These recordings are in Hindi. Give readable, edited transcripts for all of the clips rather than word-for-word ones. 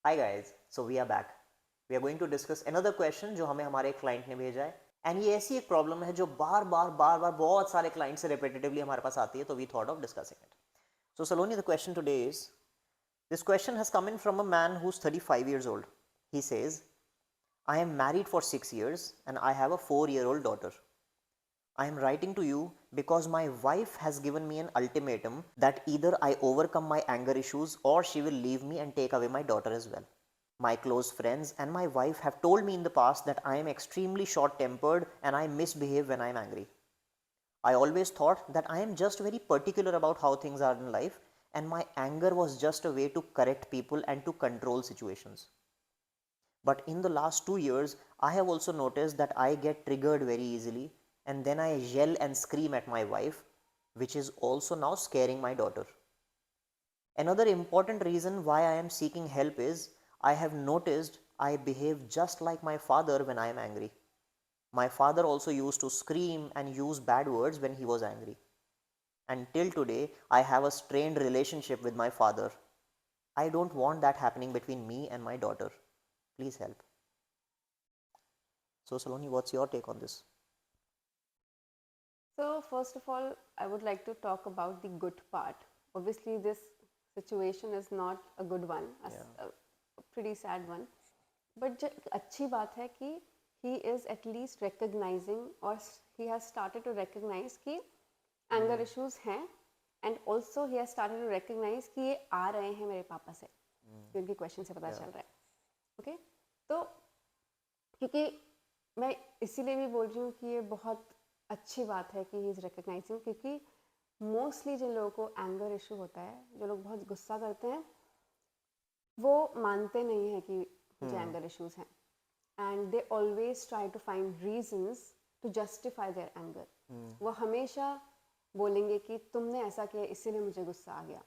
Hi guys, so we are back. We are going to discuss another question जो हमें हमारे क्लाइंट ने भेजा है एंड ये ऐसी एक प्रॉब्लम है जो बार बार बहुत सारे क्लाइंट से रिपीटेटिवली हमारे पास आती है तो we thought of discussing it. So Saloni, the question today is, this question has come in from a man who's 35 years old. He says, I am married for 6 years and I have a 4-year-old daughter. I am writing to you because my wife has given me an ultimatum that either I overcome my anger issues or she will leave me and take away my daughter as well. My close friends and my wife have told me in the past that I am extremely short tempered and I misbehave when I am angry. I always thought that I am just very particular about how things are in life and my anger was just a way to correct people and to control situations. But in the last 2 years, I have also noticed that I get triggered very easily and then I yell and scream at my wife, which is also now scaring my daughter. Another important reason why I am seeking help is I have noticed I behave just like my father when I am angry. My father also used to scream and use bad words when he was angry. Until today, I have a strained relationship with my father. I don't want that happening between me and my daughter. Please help. So, Saloni, what's your take on this? So first of all, I would like to talk about the good part. Obviously, this situation is not a good one, a pretty sad one. But जो अच्छी बात है कि he is at least recognizing or he has started to recognize कि anger issues हैं and also he has started to recognize कि ये आ रहे हैं मेरे पापा से, जो उनके क्वेश्चन से पता चल रहा है. ओके, तो क्योंकि मैं इसीलिए भी बोल रही हूँ कि ये बहुत अच्छी बात है कि ही इज़ रिकग्नाइजिंग, क्योंकि मोस्टली जिन लोगों को एंगर इशू होता है, जो लोग बहुत गुस्सा करते हैं, वो मानते नहीं हैं कि मुझे एंगर इश्यूज हैं and they always try to find reasons to justify their anger. वो हमेशा बोलेंगे कि तुमने ऐसा किया इसीलिए मुझे गुस्सा आ गया,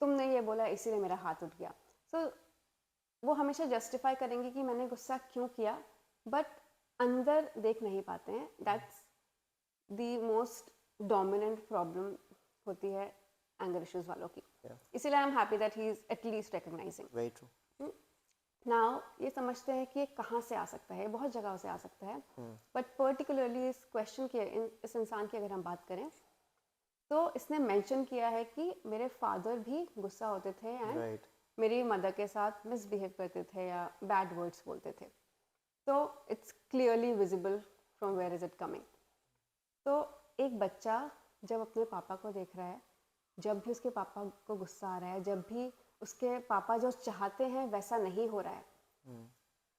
तुमने ये बोला इसीलिए मेरा हाथ उठ गया. सो वो हमेशा जस्टिफाई करेंगे कि मैंने गुस्सा क्यों किया, बट अंदर देख नहीं पाते हैं. That's the most dominant problem होती है एंगर इश्यूज वालों की. इसीलिए I am happy that he is at least recognising. Very true. Now ये समझते हैं कि ये कहाँ से आ सकता है, बहुत जगह से आ सकता है, बट पर्टिकुलरली इस क्वेश्चन की, इस इंसान की अगर हम बात करें तो इसने मेंशन किया है कि मेरे फादर भी गुस्सा होते थे एंड मेरी मदर के साथ मिसबिहेव करते थे या बैड वर्ड्स बोलते थे. तो it's clearly visible from where is it coming. तो एक बच्चा जब अपने पापा को देख रहा है, जब भी उसके पापा को गुस्सा आ रहा है, जब भी उसके पापा जो चाहते हैं वैसा नहीं हो रहा है,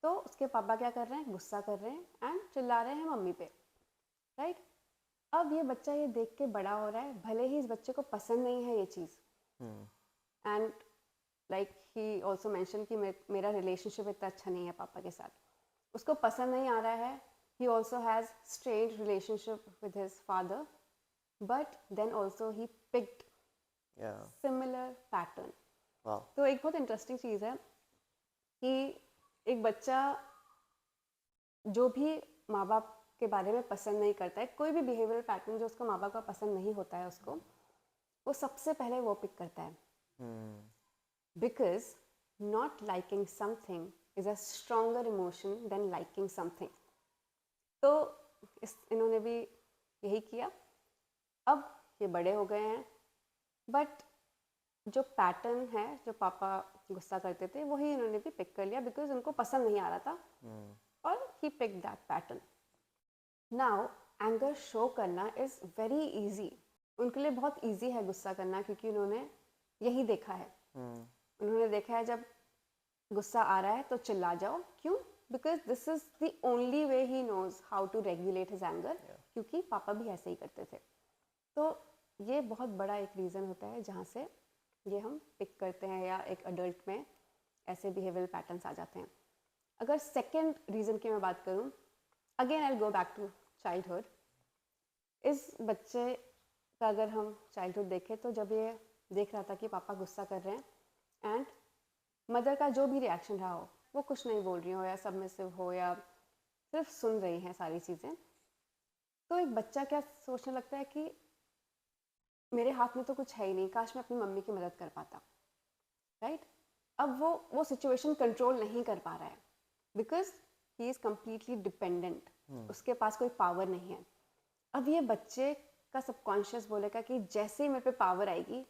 तो उसके पापा क्या कर रहे हैं, गुस्सा कर रहे हैं एंड चिल्ला रहे हैं मम्मी पे, राइट. अब ये बच्चा ये देख के बड़ा हो रहा है, भले ही इस बच्चे को पसंद नहीं है ये चीज़, and like he also mention कि मेरा रिलेशनशिप इतना अच्छा नहीं है पापा के साथ, उसको पसंद नहीं आ रहा है. He also has strained relationship with his father, but then also he picked similar pattern. Wow. तो एक बहुत इंटरेस्टिंग चीज़ है कि एक बच्चा जो भी माँ बाप के बारे में पसंद नहीं करता है, कोई भी बिहेवियरल पैटर्न जो उसको माँ बाप का पसंद नहीं होता है उसको, वो सबसे पहले वो पिक करता है. Because not liking something is a stronger emotion than liking something. तो इन्होंने भी यही किया. अब ये बड़े हो गए हैं, बट जो पैटर्न है, जो पापा गुस्सा करते थे, वही इन्होंने भी पिक कर लिया बिकॉज उनको पसंद नहीं आ रहा था, और he pick that pattern. Now anger show करना इज़ वेरी ईजी. उनके लिए बहुत ईजी है गुस्सा करना, क्योंकि उन्होंने यही देखा है. उन्होंने देखा है जब गुस्सा आ रहा है तो चिल्ला जाओ. क्यों? Because this is the only way he knows how to regulate his anger, क्योंकि पापा भी ऐसे ही करते थे. तो ये बहुत बड़ा एक रीज़न होता है जहाँ से ये हम पिक करते हैं, या एक अडल्ट में ऐसे बिहेवियरल पैटर्न्स आ जाते हैं. अगर सेकेंड रीज़न की मैं बात करूँ, again I go back to childhood. इस बच्चे का अगर हम चाइल्डहुड देखें तो जब ये देख रहा था कि पापा गुस्सा कर रहे हैं एंड मदर का जो भी रिएक्शन रहा हो, वो कुछ नहीं बोल रही हो या सबमिसिव हो या सिर्फ सुन रही हैं सारी चीज़ें, तो एक बच्चा क्या सोचने लगता है कि मेरे हाथ में तो कुछ है ही नहीं, काश मैं अपनी मम्मी की मदद कर पाता, राइट. अब वो सिचुएशन कंट्रोल नहीं कर पा रहा है because he is completely dependent, उसके पास कोई पावर नहीं है। अब ये बच्चे का सबकॉन्शियस बोलेगा कि जैसे ही मेरे पे पावर आएगी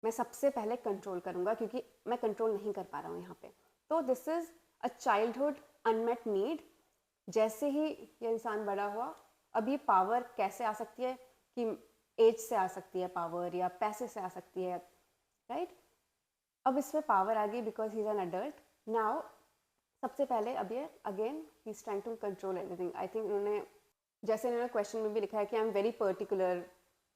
मैं सबसे पहले कंट्रोल करूँगा क्योंकि मैं कंट्रोल नहीं कर पा रहा हूँ यहाँ पे। तो this is a childhood unmet need. जैसे ही ये इंसान बड़ा हुआ, अब ये पावर कैसे आ सकती है कि एज से आ सकती है पावर, या पैसे से आ सकती है, राइट? अब इसमें पावर आ गई because he is an adult now. सबसे पहले अब ये again he is trying to control everything. I think उन्होंने, जैसे उन्होंने क्वेश्चन में भी लिखा है कि आई एम वेरी पर्टिकुलर,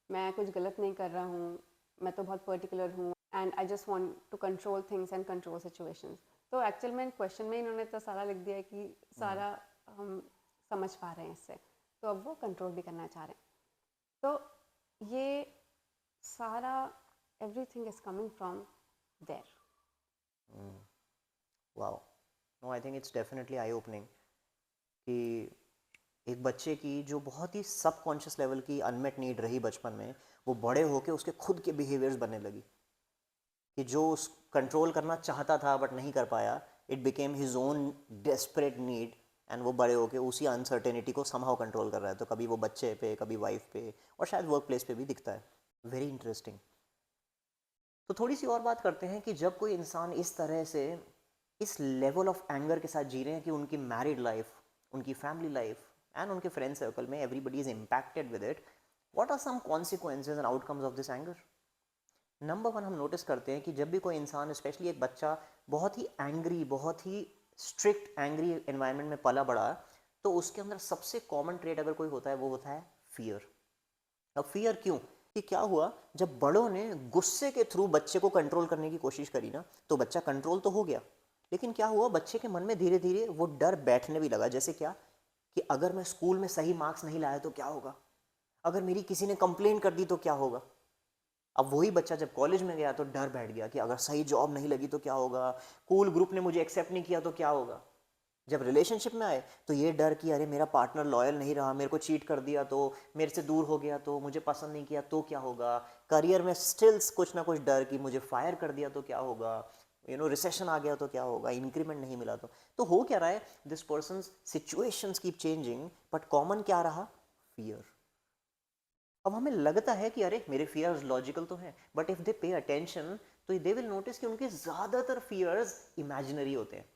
मैं कुछ गलत नहीं कर रहा हूँ, मैं तो बहुत पर्टिकुलर हूँ and I just want to control things and control situations. तो एक्चुअल में क्वेश्चन में इन्होंने तो सारा लिख दिया है कि सारा हम समझ पा रहे हैं इससे, तो अब वो कंट्रोल भी करना चाह रहे हैं। तो ये सारा everything is coming from there. Wow, no I think it's definitely eye opening कि एक बच्चे की जो बहुत ही सबकॉन्शियस लेवल की अनमेट नीड रही बचपन में, वो बड़े होके उसके खुद के बिहेवियर्स बनने लगी, कि जो उस कंट्रोल करना चाहता था बट नहीं कर पाया, it became his own desperate need, and वो बड़े होके उसी अनसर्टेनिटी को समहाउ कंट्रोल कर रहा है। तो कभी वो बच्चे पे, कभी वाइफ पे, और शायद वर्क प्लेस पे भी दिखता है। Very interesting. तो थोड़ी सी और बात करते हैं कि जब कोई इंसान इस तरह से इस लेवल ऑफ एंगर के साथ जी रहे हैं कि उनकी मैरिड लाइफ, उनकी फैमिली लाइफ एंड उनके फ्रेंड सर्कल में everybody is impacted with it, what are some consequences and outcomes of this anger? Number one, हम नोटिस करते हैं कि जब भी कोई इंसान, स्पेशली एक बच्चा, बहुत ही एंग्री, बहुत ही स्ट्रिक्ट एंग्री एनवायरनमेंट में पला बड़ा, तो उसके अंदर सबसे कॉमन ट्रेट अगर कोई होता है वो होता है फियर। अब फियर क्यों? कि क्या हुआ, जब बड़ों ने गुस्से के थ्रू बच्चे को कंट्रोल करने की कोशिश करी ना, तो बच्चा कंट्रोल तो हो गया, लेकिन क्या हुआ, बच्चे के मन में धीरे धीरे वो डर बैठने भी लगा। जैसे क्या, कि अगर मैं स्कूल में सही मार्क्स नहीं लाया तो क्या होगा, अगर मेरी किसी ने कंप्लेन कर दी तो क्या होगा। अब वही बच्चा जब कॉलेज में गया तो डर बैठ गया कि अगर सही जॉब नहीं लगी तो क्या होगा, कूल ग्रुप ने मुझे एक्सेप्ट नहीं किया तो क्या होगा। जब रिलेशनशिप में आए तो ये डर कि अरे मेरा पार्टनर लॉयल नहीं रहा, मेरे को चीट कर दिया तो, मेरे से दूर हो गया तो, मुझे पसंद नहीं किया तो क्या होगा। करियर में स्टिल्स कुछ ना कुछ डर कि मुझे फायर कर दिया तो क्या होगा, रिसेशन आ गया तो क्या होगा, इंक्रीमेंट नहीं मिला तो हो क्या रहा है, this person situations keep changing, but common क्या रहा, फियर। अब हमें लगता है कि अरे मेरे फियर्स लॉजिकल तो हैं, but if they pay attention तो दे विल नोटिस कि उनके ज़्यादातर फियर्स इमेजिनरी होते हैं।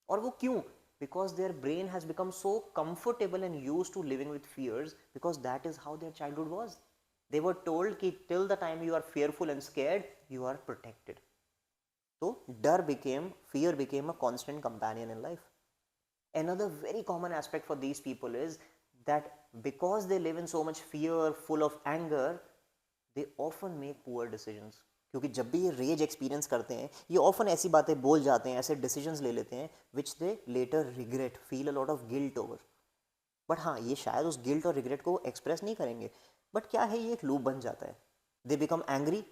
और वो क्यों? Because their brain has become so comfortable and used to living with fears, because that is how their childhood was. They were told कि till the time you are fearful and scared, you are protected. So fear became a constant companion in life. Another very common aspect for these people is that because they live in so much fear, full of anger, they often make poor decisions. क्योंकि जब भी ये रेज एक्सपीरियंस करते हैं, ये ऑफन ऐसी बातें बोल जाते हैं, ऐसे डिसीजंस ले लेते हैं which they later regret, feel a lot of guilt over. But हाँ, ये शायद उस गिल्ट और रिग्रेट को एक्सप्रेस नहीं करेंगे, बट क्या है, ये एक लूप बन जाता है। They become angry,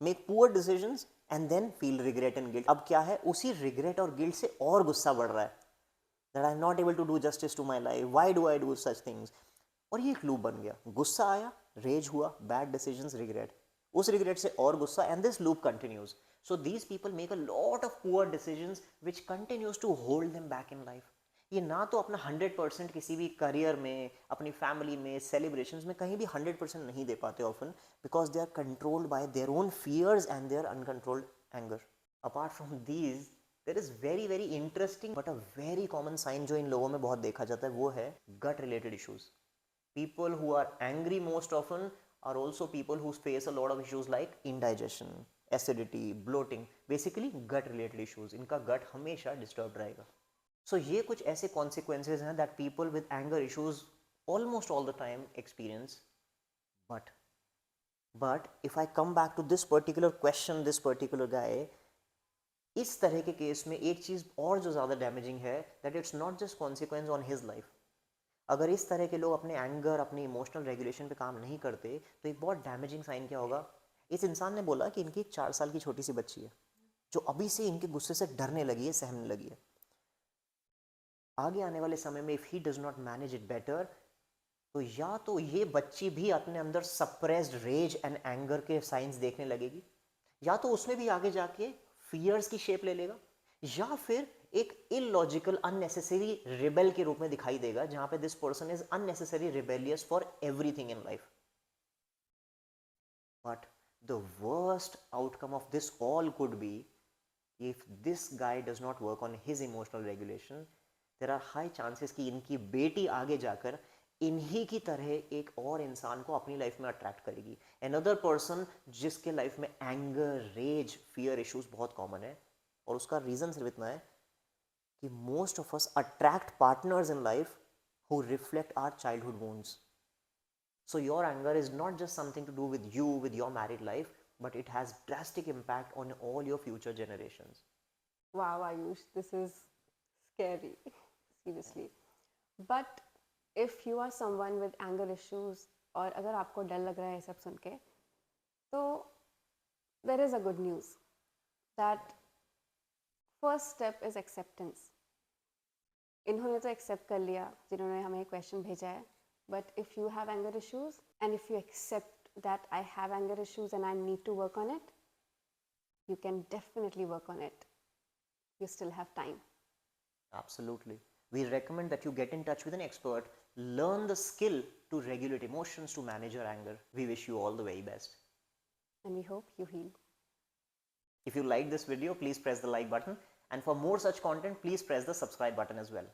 make poor decisions and then feel regret and guilt. अब क्या है, उसी रिग्रेट और गिल्ट से और गुस्सा बढ़ रहा है, that I am not able to do justice to my life, why do I do such things. और ये एक लूप बन गया, गुस्सा आया, रेज हुआ, बैड डिसीजंस, रिग्रेट, उस रिग्रेट से और गुस्सा, and this loop continues. So these people make a lot of poor decisions which continues to hold them back in life. ये ना तो अपना 100% किसी भी करियर में, अपनी फैमिली में, सेलिब्रेशंस में कहीं भी 100% नहीं दे पाते often, because they are controlled by their own fears and their uncontrolled anger. Apart from these, there is very very interesting but a very common sign जो इन लोगों में बहुत देखा जाता है, वो है gut related issues. People who are angry most often are also people who face a lot of issues like indigestion, acidity, bloating, basically gut related issues. इनका gut हमेशा disturbed रहेगा। So ये कुछ ऐसे consequences हैं that people with anger issues almost all the time experience. But if I come back to this particular question, this particular guy, इस तरह के केस में एक चीज़ और जो ज़्यादा डैमेजिंग है, that it's not just consequence on his life. अगर इस तरह के लोग अपने एंगर, अपने इमोशनल रेगुलेशन पे काम नहीं करते, तो एक बहुत डैमेजिंग साइन क्या होगा। इस इंसान ने बोला कि इनकी 4 साल की छोटी सी बच्ची है जो अभी से इनके गुस्से से डरने लगी है, सहमने लगी है। आगे आने वाले समय में if he does not manage it better, तो या तो ये बच्ची भी अपने अंदर सप्रेस्ड रेज एंड एंगर के साइंस देखने लगेगी, या तो उसमें भी आगे जाके फियर्स की शेप ले लेगा, या फिर एक इलॉजिकल अननेसेसरी रिबेल के रूप में दिखाई देगा, जहां पे this person is unnecessary rebellious for everything in life. But the worst outcome of this all could be, if this guy does not work on his emotional regulation, there are high chances कि इनकी बेटी आगे जाकर इन्हीं की तरह एक और इंसान को अपनी लाइफ में अट्रैक्ट करेगी. another person जिसके लाइफ में एंगर, रेज, फियर इश्यूज बहुत कॉमन है, और उसका रीजन सिर्फ इतना है कि most of us attract partners in life who reflect our childhood wounds. So your anger is not just something to do with you, with your married life, but it has drastic impact on all your future generations. Wow, Ayush, this is scary, seriously. But if you are someone with anger issues, और अगर आपको डर लग रहा है ये सब सुन के, तो there is a good news that first step is acceptance. इन्होंने तो एक्सेप्ट कर लिया जिन्होंने हमें क्वेश्चन भेजा है, but if you have anger issues and if you accept that I have anger issues and I need to work on it, you can definitely work on it. You still have time. Absolutely. We recommend that you get in touch with an expert, learn the skill to regulate emotions, to manage your anger. We wish you all the very best. And we hope you heal. If you like this video, please press the like button. And for more such content, please press the subscribe button as well.